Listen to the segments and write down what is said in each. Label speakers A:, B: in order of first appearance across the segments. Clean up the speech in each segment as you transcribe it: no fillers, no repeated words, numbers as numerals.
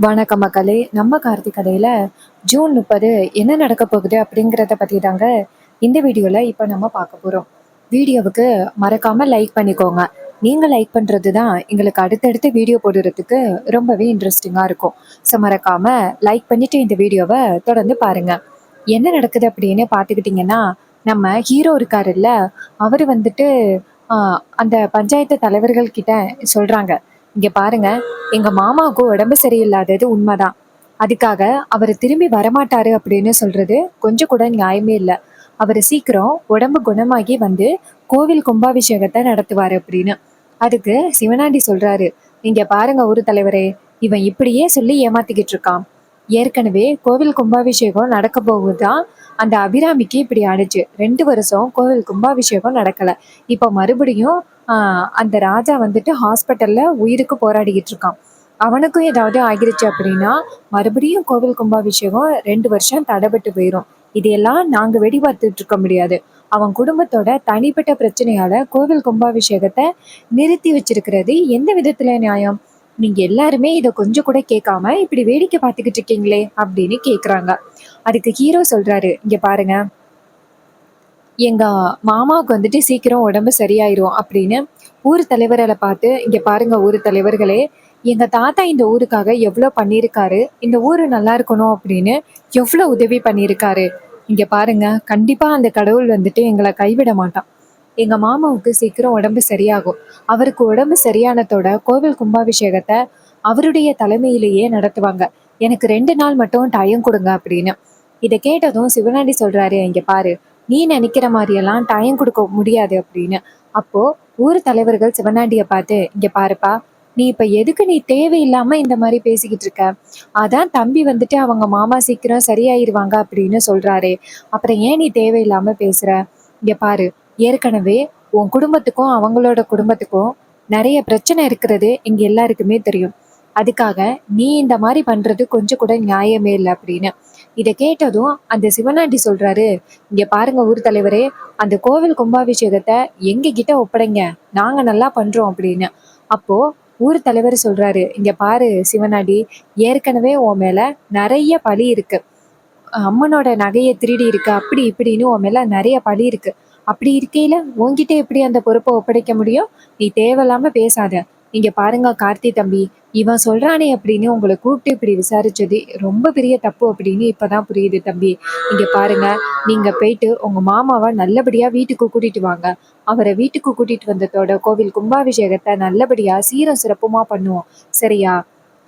A: வணக்கம் மக்களே. நம்ம கார்த்திக் கதையில ஜூன் 30 என்ன நடக்க போகுது அப்படிங்கிறத பத்தி தாங்க இந்த வீடியோல இப்போ நம்ம பார்க்க போறோம். வீடியோவுக்கு மறக்காம லைக் பண்ணிக்கோங்க. நீங்க லைக் பண்றது தான் எங்களுக்கு அடுத்தடுத்து வீடியோ போடுறதுக்கு ரொம்பவே இன்ட்ரெஸ்டிங்கா இருக்கும். ஸோ மறக்காம லைக் பண்ணிட்டு இந்த வீடியோவை தொடர்ந்து பாருங்க. என்ன நடக்குது அப்படின்னு பார்த்துக்கிட்டிங்கன்னா, நம்ம ஹீரோ இருக்காருல்ல, அவர் வந்துட்டு அந்த பஞ்சாயத்து தலைவர்கள் கிட்ட சொல்றாங்க, இங்க பாருங்க, எங்க மாமாவுக்கு உடம்பு சரியில்லாதது உண்மைதான். அதுக்காக அவர் திரும்பி வரமாட்டாரு அப்படின்னு சொல்றது கொஞ்சம் கூட நியாயமே இல்லை. அவர் சீக்கிரம் உடம்பு குணமாகி வந்து கோவில் கும்பாபிஷேகத்தை நடத்துவாரு அப்படின்னு. அதுக்கு சிவனாண்டி சொல்றாரு, இங்க பாருங்க ஊர் தலைவரே, இவன் இப்படியே சொல்லி ஏமாத்திக்கிட்டு இருக்கான். ஏற்கனவே கோவில் கும்பாபிஷேகம் நடக்க போகுதுதான். அந்த அபிராமிக்கு இப்படி ஆனிச்சு. 2 வருஷம் கோவில் கும்பாபிஷேகம் நடக்கல. இப்போ மறுபடியும் அந்த ராஜா வந்துட்டு ஹாஸ்பிட்டல்ல உயிருக்கு போராடிக்கிட்டு இருக்கான். அவனுக்கும் ஏதாவது ஆகிருச்சு அப்படின்னா மறுபடியும் கோவில் கும்பாபிஷேகம் 2 வருஷம் தடைபட்டு போயிடும். இதையெல்லாம் நாங்க வெடி பார்த்துட்டு இருக்க முடியாது. அவன் குடும்பத்தோட தனிப்பட்ட பிரச்சனையால கோவில் கும்பாபிஷேகத்தை நிறுத்தி வச்சிருக்கிறது எந்த விதத்துல நியாயம்? நீங்க எல்லாருமே இதை கொஞ்சம் கூட கேட்காம இப்படி வேடிக்கை பார்த்துக்கிட்டு இருக்கீங்களே அப்படின்னு கேக்குறாங்க. அதுக்கு ஹீரோ சொல்றாரு, இங்க பாருங்க, எங்க மாமாவுக்கு வந்துட்டு சீக்கிரம் உடம்பு சரியாயிரும் அப்படின்னு ஊர் தலைவர்களை பார்த்து, இங்க பாருங்க ஊர் தலைவர்களே, எங்க தாத்தா இந்த ஊருக்காக எவ்வளவு பண்ணியிருக்காரு, இந்த ஊரு நல்லா இருக்கணும் அப்படின்னு எவ்வளவு உதவி பண்ணியிருக்காரு. இங்க பாருங்க, கண்டிப்பா அந்த கடவுள் வந்துட்டு எங்களை கைவிட மாட்டான். எங்க மாமாவுக்கு சீக்கிரம் உடம்பு சரியாகும். அவருக்கு உடம்பு சரியானதோட கோவில் கும்பாபிஷேகத்தை அவருடைய தலைமையிலேயே நடத்துவாங்க. எனக்கு 2 நாள் மட்டும் டைம் கொடுங்க அப்படின்னு. இதை கேட்டதும் சிவனாண்டி சொல்றாரு, இங்க பாரு, நீ நினைக்கிற மாதிரியெல்லாம் டைம் கொடுக்க முடியாது அப்படின்னு. அப்போ ஊர் தலைவர்கள் சிவனாண்டிய பார்த்து, இங்க பாருப்பா, நீ இப்ப எதுக்கு நீ தேவையில்லாம இந்த மாதிரி பேசிக்கிட்டு இருக்க? அதான் தம்பி வந்துட்டு அவங்க மாமா சீக்கிரம் சரியாயிருவாங்க அப்படின்னு சொல்றாரே, அப்புறம் ஏன் நீ தேவையில்லாம பேசுற? இங்க பாரு, ஏற்கனவே உன் குடும்பத்துக்கும் அவங்களோட குடும்பத்துக்கும் நிறைய பிரச்சனை இருக்கிறது எங்க எல்லாருக்குமே தெரியும். அதுக்காக நீ இந்த மாதிரி பண்றது கொஞ்சம் கூட நியாயமே இல்லை அப்படின்னு. இதை கேட்டதும் அந்த சிவனாண்டி சொல்றாரு, இங்க பாருங்க ஊர் தலைவரே, அந்த கோவில் கும்பாபிஷேகத்தை எங்க கிட்ட ஒப்படைங்க, நாங்க நல்லா பண்றோம் அப்படின்னு. அப்போ ஊர் தலைவர் சொல்றாரு, இங்க பாரு சிவனாண்டி, ஏற்கனவே உன் மேல நிறைய பழி இருக்கு. அம்மனோட நகையை திருடி இருக்கு, அப்படி இப்படின்னு உன் மேல நிறைய பழி இருக்கு. அப்படி இருக்கையில உன்கிட்ட எப்படி அந்த பொறுப்பை ஒப்படைக்க முடியும்? நீ தேவையில்லாம பேசாத. இங்க பாருங்க கார்த்தி தம்பி, இவன் சொல்றானே அப்படின்னு உங்களை கூப்பிட்டு இப்படி விசாரிச்சது ரொம்ப பெரிய தப்பு அப்படின்னு இப்பதான் புரியுது தம்பி. இங்க பாருங்க, நீங்க போயிட்டு உங்க மாமாவை நல்லபடியா வீட்டுக்கு கூட்டிட்டு வாங்க. அவரை வீட்டுக்கு கூட்டிட்டு வந்ததோட கோவில் கும்பாபிஷேகத்தை நல்லபடியா சீரும் சிறப்புமா பண்ணுவோம், சரியா?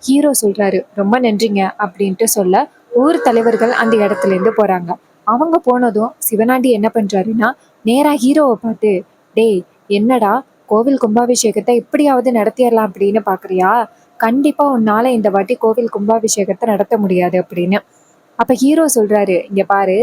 A: ஹீரோ சொல்றாரு, ரொம்ப நன்றிங்க அப்படின்ட்டு சொல்ல ஊர் தலைவர்கள் அந்த இடத்துல இருந்து போறாங்க. அவங்க போனதும் சிவனாண்டி என்ன பண்றாருன்னா, நேரா ஹீரோவை பார்த்து, டேய், என்னடா, கோவில் கும்பாபிஷேகத்தை எப்படியாவது நடத்திடலாம் அப்படின்னு பாக்குறியா? கண்டிப்பா உன்னால இந்த வாட்டி கோவில் கும்பாபிஷேகத்தை நடத்த முடியாது அப்படின்னு. அப்ப ஹீரோ சொல்றாரு, இங்க பாரு,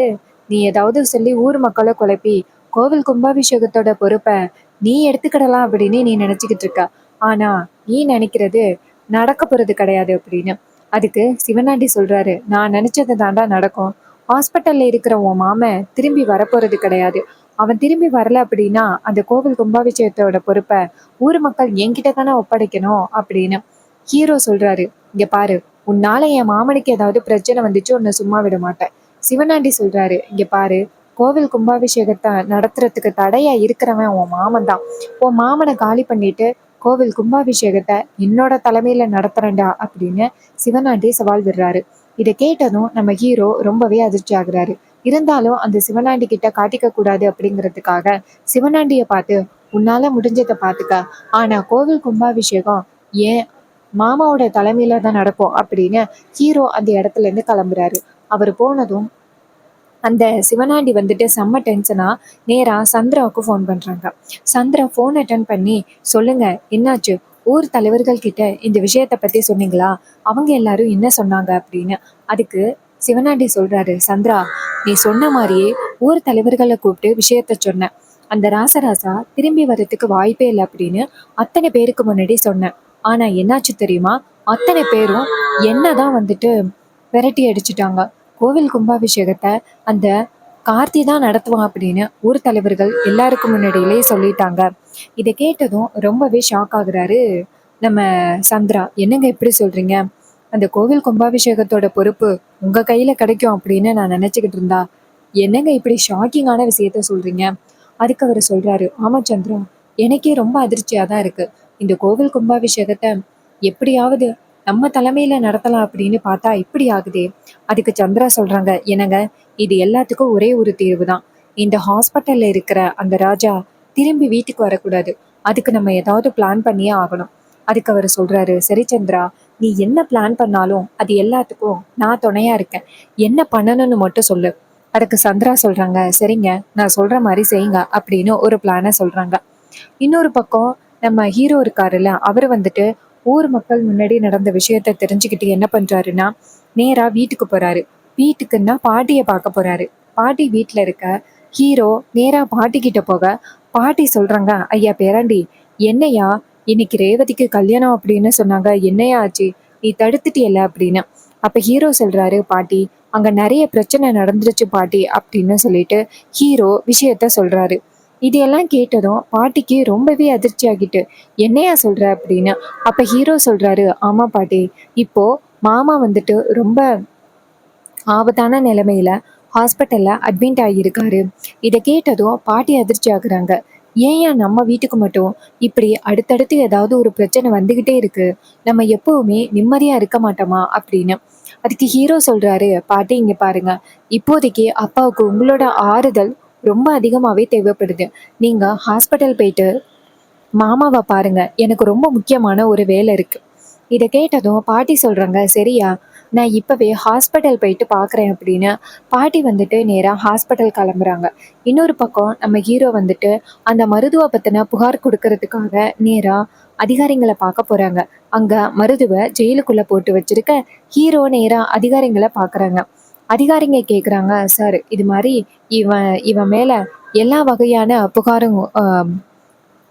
A: நீ ஏதாவது சொல்லி ஊர் மக்களை குழப்பி கோவில் கும்பாபிஷேகத்தோட பொறுப்பை நீ எடுத்துக்கிடலாம் அப்படின்னு நீ நினைச்சுக்கிட்டு இருக்க. ஆனா நீ நினைக்கிறது நடக்க போறது கிடையாது அப்படின்னு. அதுக்கு சிவனாண்டி சொல்றாரு, நான் நினைச்சது தாண்டா நடக்கும். ஹாஸ்பிட்டல்ல இருக்கிற உன் மாமன் திரும்பி வரப்போறது கிடையாது. அவன் திரும்பி வரல அப்படின்னா அந்த கோவில் கும்பாபிஷேகத்தோட பொறுப்பை ஊர் மக்கள் என்கிட்ட தானே ஒப்படைக்கணும் அப்படின்னு. ஹீரோ சொல்றாரு, இங்க பாரு, உன்னால என் மாமனுக்கு ஏதாவது பிரச்சனை வந்துச்சு, உன்னை சும்மா விட மாட்டேன். சிவனாண்டி சொல்றாரு, இங்க பாரு, கோவில் கும்பாபிஷேகத்தை நடத்துறதுக்கு தடையா இருக்கிறவன் உன் மாமன் தான். உன் மாமனை காலி பண்ணிட்டு கோவில் கும்பாபிஷேகத்தை என்னோட தலைமையில நடத்துறேன்டா அப்படின்னு சிவனாண்டி சவால் விடுறாரு. இதை கேட்டதும் நம்ம ஹீரோ ரொம்பவே அதிர்ச்சி ஆகுறாரு. இருந்தாலும் அந்த சிவனாண்டி கிட்ட காட்டிக்க கூடாது அப்படிங்கிறதுக்காக சிவனாண்டிய பார்த்து, உன்னால முடிஞ்சதை பார்த்துக்க, ஆனா கோவில் கும்பாபிஷேகம் ஏன் மாமாவோட தலைமையில தான் நடக்கும் அப்படின்னு ஹீரோ அந்த இடத்துல இருந்து கிளம்புறாரு. அவர் போனதும் அந்த சிவனாண்டி வந்துட்டு செம்ம டென்ஷனா நேரா சந்திராவுக்கு ஃபோன் பண்றாங்க. சந்திரா ஃபோன் அட்டன் பண்ணி, சொல்லுங்க, என்னாச்சு? ஊர் தலைவர்கள் கிட்ட இந்த விஷயத்த பத்தி சொன்னீங்களா? அவங்க எல்லாரும் என்ன சொன்னாங்க அப்படின்னு. அதுக்கு சிவனாண்டி சொல்றாரு, சந்திரா, நீ சொன்ன மாதிரியே ஊர் தலைவர்களை கூப்பிட்டு விஷயத்த சொன்னேன். அந்த ராசராசா திரும்பி வர்றதுக்கு வாய்ப்பே இல்லை அப்படின்னு அத்தனை பேருக்கு முன்னாடி சொன்னேன். ஆனா என்னாச்சு தெரியுமா? அத்தனை பேரும் என்னதான் வந்துட்டு விரட்டி அடிச்சுட்டாங்க. கோவில் கும்பாபிஷேகத்தை அந்த கார்த்தி தான் நடத்துவான் அப்படின்னு ஊர் தலைவர்கள் எல்லாருக்கும் முன்னாடியிலே சொல்லிட்டாங்க. இதை கேட்டதும் ரொம்பவே ஷாக் ஆகுறாரு நம்ம சந்திரா. என்னங்க இப்படி சொல்றீங்க? அந்த கோவில் கும்பாபிஷேகத்தோட பொறுப்பு உங்க கையில கிடைக்கும் அப்படின்னு நான் நினைச்சுக்கிட்டு இருந்தா என்னங்க இப்படி ஷாக்கிங்கான விஷயத்த சொல்றீங்க? அதுக்கு அவர் சொல்றாரு, ஆமா சந்திரா, எனக்கே ரொம்ப அதிர்ச்சியா தான் இருக்கு. இந்த கோவில் கும்பாபிஷேகத்தை எப்படியாவது நம்ம தலைமையில நடத்தலாம் அப்படின்னு பார்த்தா இப்படி ஆகுதே. அதுக்கு சந்திரா சொல்றாங்க, என்னங்க, இது எல்லாத்துக்கும் ஒரே ஒரு தீர்வு தான். இந்த ஹாஸ்பிட்டல்ல இருக்கிற அந்த ராஜா திரும்பி வீட்டுக்கு வரக்கூடாது. அதுக்கு நம்ம ஏதாவது பிளான் பண்ணியே ஆகணும். அதுக்கு அவர் சொல்றாரு, சரி சந்திரா, நீ என்ன பிளான் பண்ணாலும் அது எல்லாத்துக்கும் நான் துணையா இருக்கேன். என்ன பண்ணணும்னு மட்டும் சொல்லு. அதுக்கு சந்திரா சொல்றாங்க, சரிங்க, நான் சொல்ற மாதிரி செய்யுங்க அப்படின்னு ஒரு பிளானை சொல்றாங்க. இன்னொரு பக்கம் நம்ம ஹீரோ இருக்காருல்ல, அவர் வந்துட்டு ஊர் மக்கள் முன்னாடி நடந்த விஷயத்த தெரிஞ்சுக்கிட்டு என்ன பண்றாருன்னா, நேரா வீட்டுக்கு போறாரு. வீட்டுக்குன்னா பாட்டியை பார்க்க போறாரு. பாட்டி வீட்டுல இருக்க. ஹீரோ நேரா பாட்டி கிட்ட போக, பாட்டி சொல்றாங்க, ஐயா பேராண்டி, என்னையா இன்னைக்கு ரேவதிக்கு கல்யாணம் அப்படின்னு சொன்னாங்க, என்னையா ஆச்சு, நீ தடுத்துட்டியல்ல அப்படின்னு. அப்ப ஹீரோ சொல்றாரு, பாட்டி அங்க நிறைய பிரச்சனை நடந்துருச்சு பாட்டி அப்படின்னு சொல்லிட்டு ஹீரோ விஷயத்த சொல்றாரு. இதையெல்லாம் கேட்டதும் பாட்டிக்கு ரொம்பவே அதிர்ச்சி ஆகிட்டு, என்னையா சொல்ற அப்படின்னு. அப்ப ஹீரோ சொல்றாரு, ஆமா பாட்டி, இப்போ மாமா வந்துட்டு ரொம்ப ஆபத்தான நிலைமையில ஹாஸ்பிட்டல்ல அட்மிட் ஆகியிருக்காரு. இதை கேட்டதும் பாட்டி அதிர்ச்சி ஆகுறாங்க. ஏன் நம்ம வீட்டுக்கு மட்டும் இப்படி அடுத்தடுத்து ஏதாவது ஒரு பிரச்சனை வந்துகிட்டே இருக்கு, நம்ம எப்பவுமே நிம்மதியா இருக்க மாட்டோமா அப்படின்னு. அதுக்கு ஹீரோ சொல்றாரு, பாட்டி இங்க பாருங்க, இப்போதைக்கு அப்பாவுக்கு உங்களோட ஆறுதல் ரொம்ப அதிகமாவே தேவைப்படுது. நீங்க ஹாஸ்பிட்டல் போயிட்டு மாமாவை பாருங்க, எனக்கு ரொம்ப முக்கியமான ஒரு வேலை இருக்கு. இதை கேட்டதும் பாட்டி சொல்றாங்க, சரியா, நான் இப்பவே ஹாஸ்பிட்டல் போயிட்டு பார்க்குறேன் அப்படின்னு. பாட்டி வந்துட்டு நேராக ஹாஸ்பிட்டல் கிளம்புறாங்க. இன்னொரு பக்கம் நம்ம ஹீரோ வந்துட்டு அந்த மருதுவை பற்றின புகார் கொடுக்கறதுக்காக நேராக அதிகாரிங்களை பார்க்க போறாங்க. அங்க மருதுவை ஜெயிலுக்குள்ள போட்டு வச்சிருக்க ஹீரோ நேராக அதிகாரிங்களை பார்க்குறாங்க. அதிகாரிங்க கேட்குறாங்க, சார் இது மாதிரி இவன் இவன் மேல எல்லா வகையான புகாரும்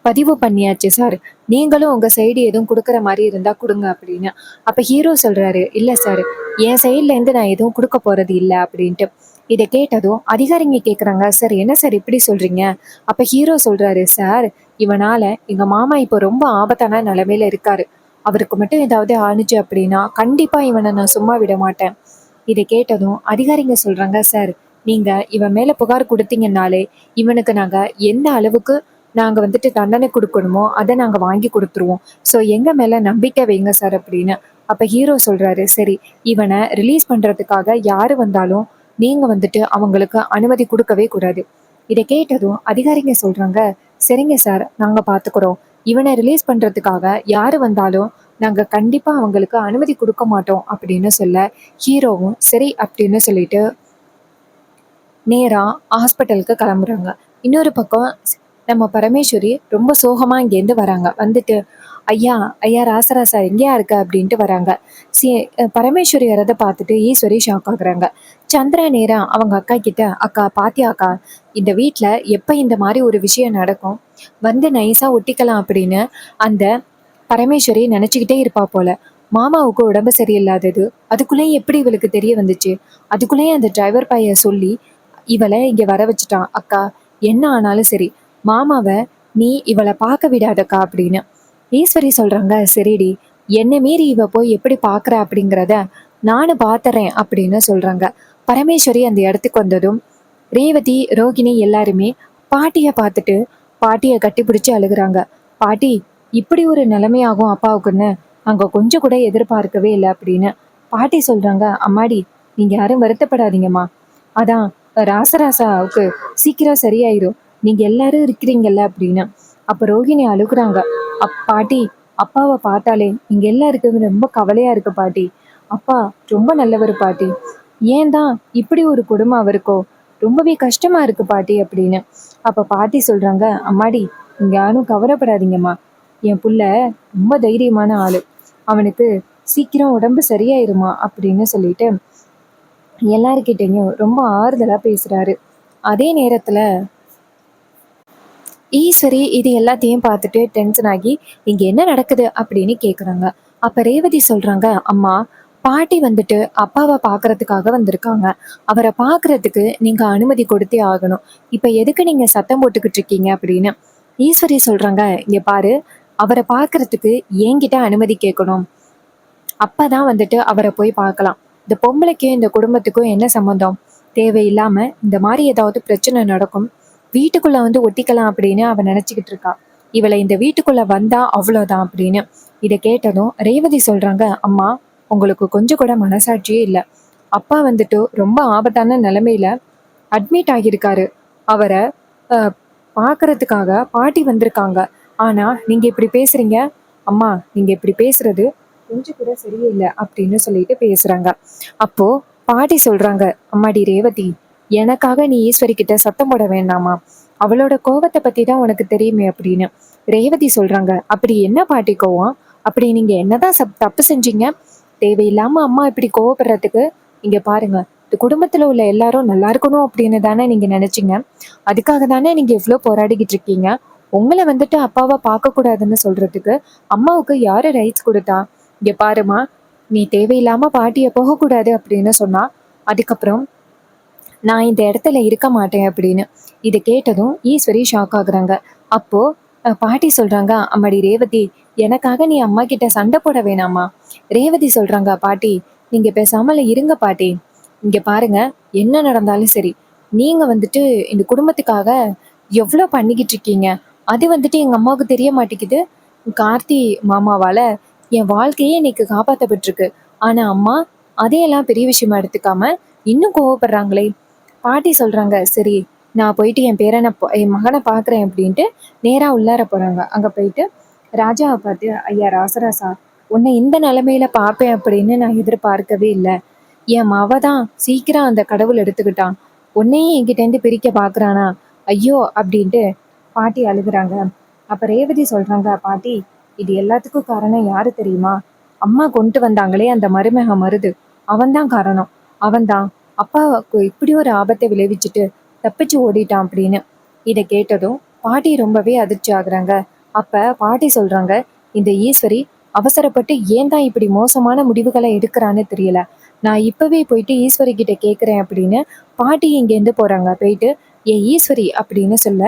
A: பதிவு பண்ணியாச்சு சார். நீங்களும் உங்க சைடு எதுவும் கொடுக்குற மாதிரி இருந்தா கொடுங்க அப்படின்னு. அப்ப ஹீரோ சொல்றாரு, இல்ல சார், என் சைட்ல இருந்து நான் எதுவும் கொடுக்க போறது இல்லை அப்படின்ட்டு. இதை கேட்டதும் அதிகாரிங்க கேக்குறாங்க, சார் என்ன சார் இப்படி சொல்றீங்க? அப்ப ஹீரோ சொல்றாரு, சார் இவனால எங்க மாமா இப்போ ரொம்ப ஆபத்தான நிலைமையில இருக்காரு. அவருக்கு மட்டும் ஏதாவது ஆணுச்சு அப்படின்னா கண்டிப்பா இவனை நான் சும்மா விட மாட்டேன். இதை கேட்டதும் அதிகாரிங்க சொல்றாங்க, சார் நீங்க இவன் மேல புகார் கொடுத்தீங்கன்னாலே இவனுக்கு நாங்க எந்த அளவுக்கு நாங்க வந்துட்டு தண்டனை கொடுக்கணுமோ அதை நாங்க வாங்கி கொடுத்துருவோம். ஸோ எங்க மேல நம்பிக்கை வைங்க சார் அப்படின்னு. அப்ப ஹீரோ சொல்றாரு, சரி, இவனை ரிலீஸ் பண்றதுக்காக யாரு வந்தாலும் நீங்க வந்துட்டு அவங்களுக்கு அனுமதி கொடுக்கவே கூடாது. இதை கேட்டதும் அதிகாரிங்க சொல்றாங்க, சரிங்க சார், நாங்க பாத்துக்கிறோம். இவனை ரிலீஸ் பண்றதுக்காக யாரு வந்தாலும் நாங்க கண்டிப்பா அவங்களுக்கு அனுமதி கொடுக்க மாட்டோம் அப்படின்னு சொல்ல, ஹீரோவும் சரி அப்படின்னு சொல்லிட்டு நேரா ஹாஸ்பிட்டலுக்கு கிளம்புறாங்க. இன்னொரு பக்கம் நம்ம பரமேஸ்வரி ரொம்ப சோகமா இங்கேருந்து வராங்க. வந்துட்டு, ஐயா ஐயா ராசராசா எங்கேயா இருக்க அப்படின்ட்டு வராங்க. சி பரமேஸ்வரி வரதை பார்த்துட்டு ஈஸ்வரி ஷாக் ஆகுறாங்க. சந்திரா நேரா அவங்க அக்கா கிட்ட, அக்கா பாத்தியா அக்கா, இந்த வீட்டில் எப்போ இந்த மாதிரி ஒரு விஷயம் நடக்கும், வந்து நைஸா ஒட்டிக்கலாம் அப்படின்னு அந்த பரமேஸ்வரி நினச்சிக்கிட்டே இருப்பா போல. மாமாவுக்கு உடம்பு சரியில்லாதது அதுக்குள்ளேயும் எப்படி இவளுக்கு தெரிய வந்துச்சு? அதுக்குள்ளேயும் அந்த டிரைவர் பையன் சொல்லி இவளை இங்க வர வச்சுட்டான். அக்கா, என்ன ஆனாலும் சரி, மாமாவை நீ இவளை பார்க்க விடாதக்கா அப்படின்னு. ஈஸ்வரி சொல்றாங்க, சரிடி, என்னை மீறி இவ போய் எப்படி பார்க்கற அப்படிங்கிறத நானும் பார்த்துறேன் அப்படின்னு சொல்றாங்க. பரமேஸ்வரி அந்த இடத்துக்கு வந்ததும் ரேவதி, ரோகிணி எல்லாருமே பாட்டியை பார்த்துட்டு பாட்டியை கட்டி பிடிச்சி அழுகுறாங்க. பாட்டி, இப்படி ஒரு நிலைமையாகும் அப்பாவுக்குன்னு அங்க கொஞ்சம் கூட எதிர்பார்க்கவே இல்லை அப்படின்னு. பாட்டி சொல்றாங்க, அம்மாடி, நீங்க யாரும் வருத்தப்படாதீங்கம்மா. அதான் ராசராசாவுக்கு சீக்கிரம் சரியாயிரும், நீங்க எல்லாரும் இருக்கிறீங்கல்ல அப்படின்னு. அப்ப ரோகிணி அழுகுறாங்க. பாட்டி, அப்பாவை பார்த்தாலே இங்க எல்லாருக்கும் ரொம்ப கவலையா இருக்கு பாட்டி. அப்பா ரொம்ப நல்லவர் பாட்டி. ஏன் தான் இப்படி ஒரு குடும்பம் அவருக்கோ, ரொம்பவே கஷ்டமா இருக்கு பாட்டி அப்படின்னு. அப்ப பாட்டி சொல்றாங்க, அம்மாடி, நீங்க யாரும் கவலைப்படாதீங்கம்மா. என் புள்ள ரொம்ப தைரியமான ஆளு, அவனுக்கு சீக்கிரம் உடம்பு சரியாயிருமா அப்படின்னு சொல்லிட்டு எல்லாருக்கிட்டையும் ரொம்ப ஆறுதலா பேசுறாரு. அதே நேரத்துல ஈஸ்வரி இது எல்லாத்தையும் பார்த்துட்டு டென்ஷன் ஆகி, இங்க என்ன நடக்குது அப்படின்னு கேக்குறாங்க. அப்ப ரேவதி சொல்றாங்க, அம்மா, பாட்டி வந்துட்டு அப்பாவை பாக்குறதுக்காக வந்திருக்காங்க. அவரை பாக்குறதுக்கு நீங்க அனுமதி கொடுத்தே ஆகணும். இப்ப எதுக்கு நீங்க சத்தம் போட்டுக்கிட்டு இருக்கீங்க அப்படின்னு. ஈஸ்வரி சொல்றாங்க, இங்க பாரு, அவரை பாக்குறதுக்கு என்கிட்ட அனுமதி கேட்கணும், அப்பதான் வந்துட்டு அவரை போய் பார்க்கலாம். இந்த பொம்பளைக்கும் இந்த குடும்பத்துக்கும் என்ன சம்மந்தம்? தேவையில்லாம இந்த மாதிரி ஏதாவது பிரச்சனை நடக்கும், வீட்டுக்குள்ள வந்து ஒட்டிக்கலாம் அப்படின்னு அவ நினைச்சுக்கிட்டு இருக்கா. இவளை இந்த வீட்டுக்குள்ள வந்தா அவ்வளோதான் அப்படின்னு. இதை கேட்டதும் ரேவதி சொல்றாங்க, அம்மா உங்களுக்கு கொஞ்சம் கூட மனசாட்சியே இல்லை. அப்பா வந்துட்டு ரொம்ப ஆபத்தான நிலைமையில அட்மிட் ஆகியிருக்காரு. அவரை பார்க்கறதுக்காக பாட்டி வந்திருக்காங்க. ஆனா நீங்க இப்படி பேசுறீங்க. அம்மா நீங்க இப்படி பேசுறது கொஞ்சம் கூட சரியில்லை அப்படின்னு சொல்லிட்டு பேசுறாங்க. அப்போ பாட்டி சொல்றாங்க, அம்மாடி ரேவதி, எனக்காக நீ ஈஸ்வரி கிட்ட சத்தம் போட வேண்டாமா? அவளோட கோவத்தை பத்தி தான் உனக்கு தெரியுமே அப்படின்னு. ரேவதி சொல்றாங்க, அப்படி என்ன பாட்டி கோவம்? அப்படி நீங்க என்னதான் தப்பு செஞ்சீங்க? தேவையில்லாம அம்மா இப்படி கோவப்படுறதுக்கு. இங்க பாருங்க, இந்த குடும்பத்துல உள்ள எல்லாரும் நல்லா இருக்கணும் அப்படின்னு தானே நீங்க நினைச்சீங்க. அதுக்காக தானே நீங்க இவ்வளவு போராடிக்கிட்டு இருக்கீங்க. உங்களை வந்துட்டு அப்பாவை பார்க்க கூடாதுன்னு சொல்றதுக்கு அம்மாவுக்கு யாரு ரைட்ஸ் கொடுத்தா? இங்க பாருமா, நீ தேவையில்லாம பாட்டிய போகக்கூடாது அப்படின்னு சொன்னா, அதுக்கப்புறம் நான் இந்த இடத்துல இருக்க மாட்டேன் அப்படின்னு. இதை கேட்டதும் ஈஸ்வரி ஷாக் ஆகுறாங்க. அப்போ பாட்டி சொல்றாங்க, அம்மாடி ரேவதி, எனக்காக நீ அம்மா கிட்ட சண்டை போட வேணாமா? ரேவதி சொல்றாங்க, பாட்டி நீங்க பேசாமல இருங்க பாட்டி. இங்க பாருங்க, என்ன நடந்தாலும் சரி, நீங்க வந்துட்டு இந்த குடும்பத்துக்காக எவ்வளோ பண்ணிக்கிட்டு இருக்கீங்க. அது வந்துட்டு எங்க அம்மாவுக்கு தெரிய மாட்டேங்குது. கார்த்தி மாமாவால என் வாழ்க்கையே இன்னைக்கு காப்பாற்றப்பட்டிருக்கு. ஆனா அம்மா அதையெல்லாம் பெரிய விஷயமா எடுத்துக்காம இன்னும் கோவப்படுறாங்களே. பாட்டி சொல்றாங்க, சரி நான் போயிட்டு என் மகனை பார்க்குறேன் அப்படின்ட்டு நேரா உள்ளார போறாங்க. அங்க போயிட்டு ராஜாவை பார்த்து, ஐயா ராசராசா, உன்னை இந்த நிலைமையில பார்ப்பேன் அப்படின்னு நான் எதிர்பார்க்கவே இல்லை. என் மவ தான் சீக்கிரம் அந்த கடவுள் எடுத்துக்கிட்டான். உன்னையும் என்கிட்டேருந்து பிரிக்க பார்க்குறானா? ஐயோ அப்படின்ட்டு பாட்டி அழுகுறாங்க. அப்ப ரேவதி சொல்றாங்க, பாட்டி இது எல்லாத்துக்கும் காரணம் யாரு தெரியுமா? அம்மா கொண்டு வந்தாங்களே அந்த மருமக மருது, அவன்தான் காரணம். அவன்தான் அப்பாவுக்கு இப்படி ஒரு ஆபத்தை விளைவிச்சுட்டு தப்பிச்சு ஓடிட்டான் அப்படின்னு. இதை கேட்டதும் பாட்டி ரொம்பவே அதிர்ச்சி ஆகுறாங்க. அப்ப பாட்டி சொல்றாங்க, இந்த ஈஸ்வரி அவசரப்பட்டு ஏன் தான் இப்படி மோசமான முடிவுகளை எடுக்கிறான்னு தெரியல. நான் இப்பவே போயிட்டு ஈஸ்வரி கிட்ட கேட்குறேன் அப்படின்னு பாட்டி இங்கேருந்து போறாங்க. போயிட்டு ஏ ஈஸ்வரி அப்படின்னு சொல்ல,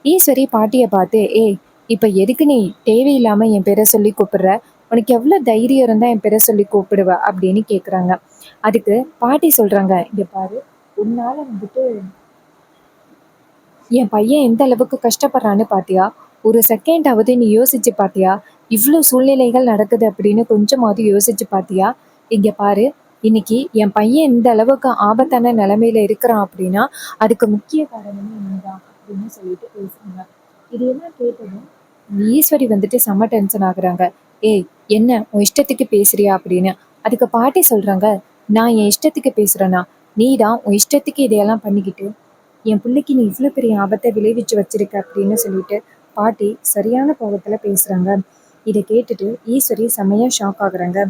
A: ஈஸ்வரி பாட்டியை பார்த்து, ஏய் இப்ப எதுக்கு நீ தேவையில்லாம என் பேரை சொல்லி கூப்பிடுற? உனக்கு எவ்வளவு தைரியம் இருந்தா என் பேரை சொல்லி கூப்பிடுவ அப்படின்னு கேக்குறாங்க. அதுக்கு பாட்டி சொல்றாங்க, இங்க பாரு, உன்னால வந்துட்டு என் பையன் எந்த அளவுக்கு கஷ்டப்படுறான்னு பாத்தியா? ஒரு செகண்டாவது நீ யோசிச்சு பாத்தியா? இவ்வளோ சூழ்நிலைகள் நடக்குது அப்படின்னு கொஞ்சமாவது யோசிச்சு பாத்தியா? இங்க பாரு, இன்னைக்கு என் பையன் இந்த அளவுக்கு ஆபத்தான நிலைமையில இருக்கிறான் அப்படின்னா அதுக்கு முக்கிய காரணமே நீதான் அப்படின்னு சொல்லிட்டு பேசுறாங்க. இது எல்லாம் கேட்டதும் ஈஸ்வரி வந்துட்டு செம்ம டென்ஷன் ஆகுறாங்க. ஏய் என்ன உன் இஷ்டத்துக்கு பேசுறியா அப்படின்னு. அதுக்கு பாட்டி சொல்றாங்க, நான் என் இஷ்டத்துக்கு பேசுறேனா? நீ தான் உன் இஷ்டத்துக்கு இதையெல்லாம் பண்ணிக்கிட்டு என் பிள்ளைக்கு நீ இவ்வளோ பெரிய ஆபத்தை விளைவிச்சு வச்சிருக்க அப்படின்னு சொல்லிட்டு பாட்டி சரியான கோபத்துல பேசுறாங்க. இதை கேட்டுட்டு ஈஸ்வரி செம்மையா ஷாக் ஆகுறாங்க.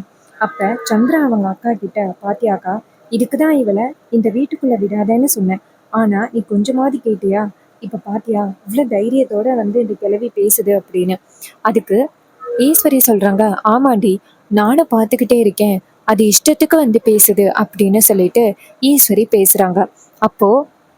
A: அப்ப சந்திரா அவங்க அக்கா கிட்ட, பாத்தியாக்கா, இதுக்குதான் இவளை இந்த வீட்டுக்குள்ள விடாதேன்னு சொன்னேன். ஆனா நீ கொஞ்சமாவது கேட்டியா? இப்ப பாத்தியா இவ்வளவு தைரியத்தோட வந்து இந்த கிழவி பேசுது அப்படின்னு. அதுக்கு ஈஸ்வரி சொல்றாங்க, ஆமாண்டி, நானும் பார்த்துக்கிட்டே இருக்கேன், அது இஷ்டத்துக்கு வந்து பேசுது அப்படின்னு சொல்லிட்டு ஈஸ்வரி பேசுறாங்க. அப்போ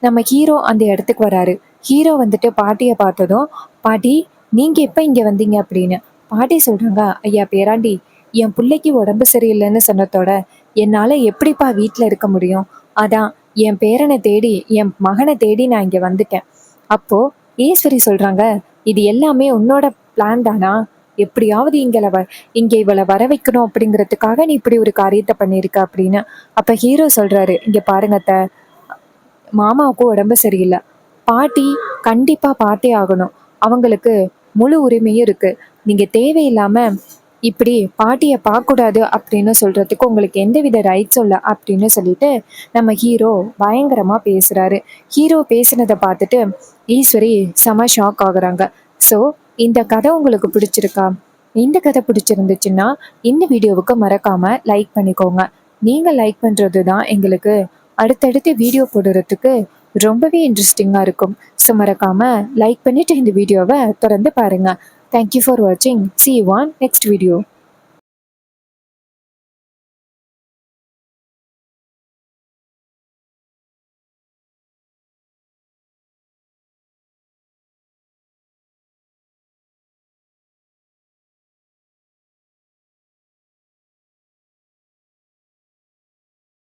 A: நம்ம ஹீரோ அந்த இடத்துக்கு வராரு. ஹீரோ வந்துட்டு பாட்டியை பார்த்ததும், பாட்டி நீங்க எப்ப இங்க வந்தீங்க அப்படின்னு. பாட்டி சொல்றாங்க, ஐயா பேராண்டி, என் பிள்ளைக்கு உடம்பு சரியில்லைன்னு சொன்னதோட என்னால எப்படிப்பா வீட்டுல இருக்க முடியும்? அதான் என் பேரனை தேடி என் மகனை தேடி நான் இங்க வந்துட்டேன். அப்போ ஈஸ்வரி சொல்றாங்க, இது எல்லாமே உன்னோட பிளான் தானா? எப்படியாவது இங்க இவளை வர வைக்கணும் அப்படிங்கிறதுக்காக நீ இப்படி ஒரு காரியத்தை பண்ணிருக்க அப்படின்னு. அப்ப ஹீரோ சொல்றாரு, இங்க பாருங்க அத்தை, மாமாவுக்கும் உடம்பு சரியில்லை. பாட்டி கண்டிப்பா பார்த்தே ஆகணும். அவங்களுக்கு முழு உரிமையும் இருக்கு. நீங்க தேவையில்லாம இப்படி பாட்டியை பார்க்கக்கூடாது அப்படின்னு சொல்றதுக்கு உங்களுக்கு எந்தவித ரைட்ஸும் இல்லை அப்படின்னு சொல்லிட்டு நம்ம ஹீரோ பயங்கரமா பேசுறாரு. ஹீரோ பேசுனதை பார்த்துட்டு ஈஸ்வரி செம ஷாக் ஆகுறாங்க. ஸோ இந்த கதை உங்களுக்கு பிடிச்சிருக்கா? இந்த கதை பிடிச்சிருந்துச்சுன்னா இந்த வீடியோவுக்கு மறக்காம லைக் பண்ணிக்கோங்க. நீங்க லைக் பண்றது தான் எங்களுக்கு அடுத்தடுத்து வீடியோ போடுறதுக்கு ரொம்பவே இன்ட்ரெஸ்டிங்காக இருக்கும். ஸோ மறக்காம லைக் பண்ணிட்டு இந்த வீடியோவை தொடர்ந்து பாருங்க. தேங்க்யூ ஃபார் வாட்சிங். See you on next video.